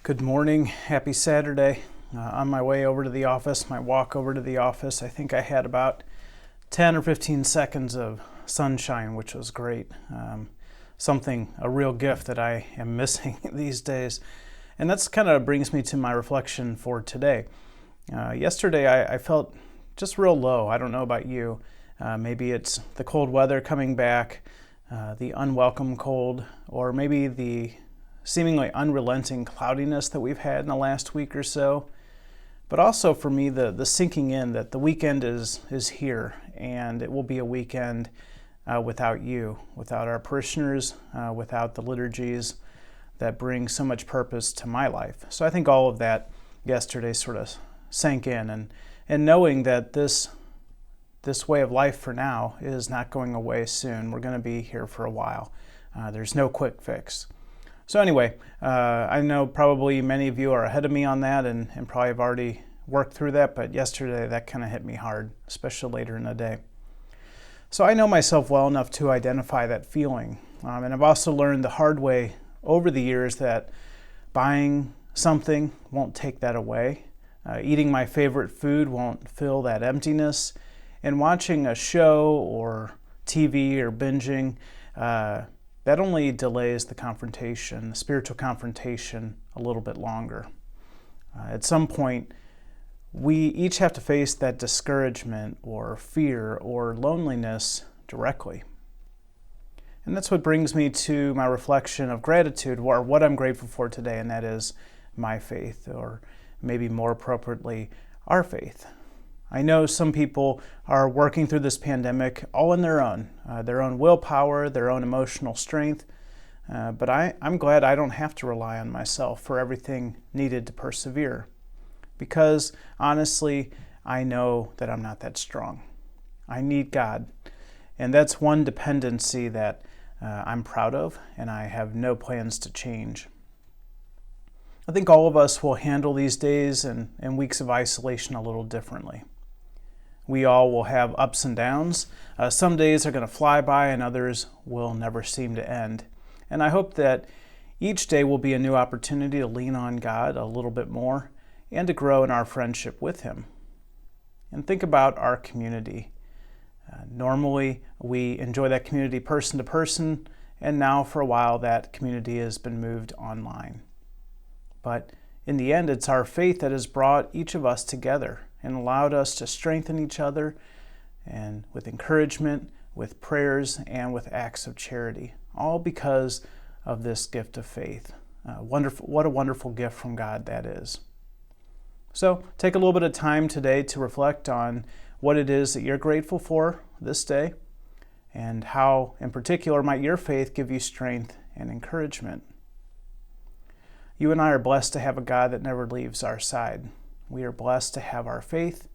Good morning. Happy Saturday. On my way over to the office, my walk over to the office, I think I had about 10 or 15 seconds of sunshine, which was great. A real gift that I am missing these days. And that's kind of brings me to my reflection for today. Yesterday, I felt just real low. I don't know about you. Maybe it's the cold weather coming back, the unwelcome cold, or maybe the seemingly unrelenting cloudiness that we've had in the last week or so. But also for me, the sinking in that the weekend is here, and it will be a weekend without you, without our parishioners, without the liturgies that bring so much purpose to my life. So I think all of that yesterday sort of sank in, and knowing that this way of life for now is not going away soon. We're going to be here for a while. There's no quick fix. So anyway, I know probably many of you are ahead of me on that and probably have already worked through that, but yesterday that kind of hit me hard, especially later in the day. So I know myself well enough to identify that feeling. And I've also learned the hard way over the years that buying something won't take that away. Eating my favorite food won't fill that emptiness. And watching a show or TV or binging, that only delays the confrontation, the spiritual confrontation, a little bit longer. At some point, we each have to face that discouragement or fear or loneliness directly. And that's what brings me to my reflection of gratitude, or what I'm grateful for today, and that is my faith, or maybe more appropriately, our faith. I know some people are working through this pandemic all on their own willpower, their own emotional strength, but I'm glad I don't have to rely on myself for everything needed to persevere, because honestly, I know that I'm not that strong. I need God, and that's one dependency that I'm proud of, and I have no plans to change. I think all of us will handle these days and weeks of isolation a little differently. We all will have ups and downs. Some days are going to fly by and others will never seem to end. And I hope that each day will be a new opportunity to lean on God a little bit more and to grow in our friendship with Him. And think about our community. Normally, we enjoy that community person to person, and now for a while that community has been moved online. But in the end, it's our faith that has brought each of us together and allowed us to strengthen each other, and with encouragement, with prayers, and with acts of charity, all because of this gift of faith. What a wonderful gift from God that is. So take a little bit of time today to reflect on what it is that you're grateful for this day, and how, in particular, might your faith give you strength and encouragement. You and I are blessed to have a God that never leaves our side. We are blessed to have our faith,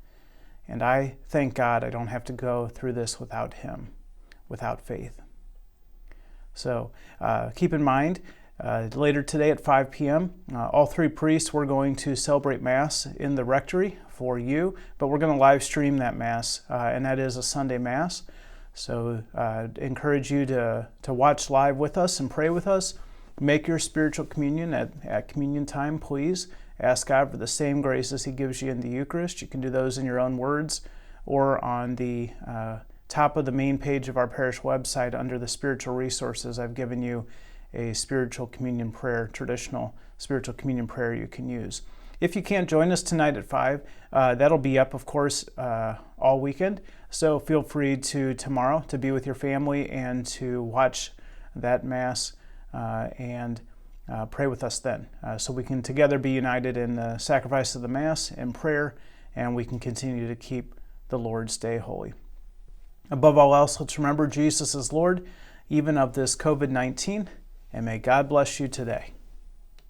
and I thank God I don't have to go through this without Him, without faith. So keep in mind, later today at 5 p.m., all three priests, we're going to celebrate Mass in the rectory for you, but we're going to live stream that Mass, and that is a Sunday Mass. So encourage you to watch live with us and pray with us. Make your spiritual communion at communion time, please. Ask God for the same graces He gives you in the Eucharist. You can do those in your own words or on the top of the main page of our parish website under the spiritual resources. I've given you a spiritual communion prayer, traditional spiritual communion prayer you can use. If you can't join us tonight at 5, that'll be up, of course, all weekend. So feel free to tomorrow to be with your family and to watch that Mass and pray with us then, so we can together be united in the sacrifice of the Mass and prayer, and we can continue to keep the Lord's Day holy. Above all else, let's remember Jesus is Lord, even of this COVID-19, and may God bless you today.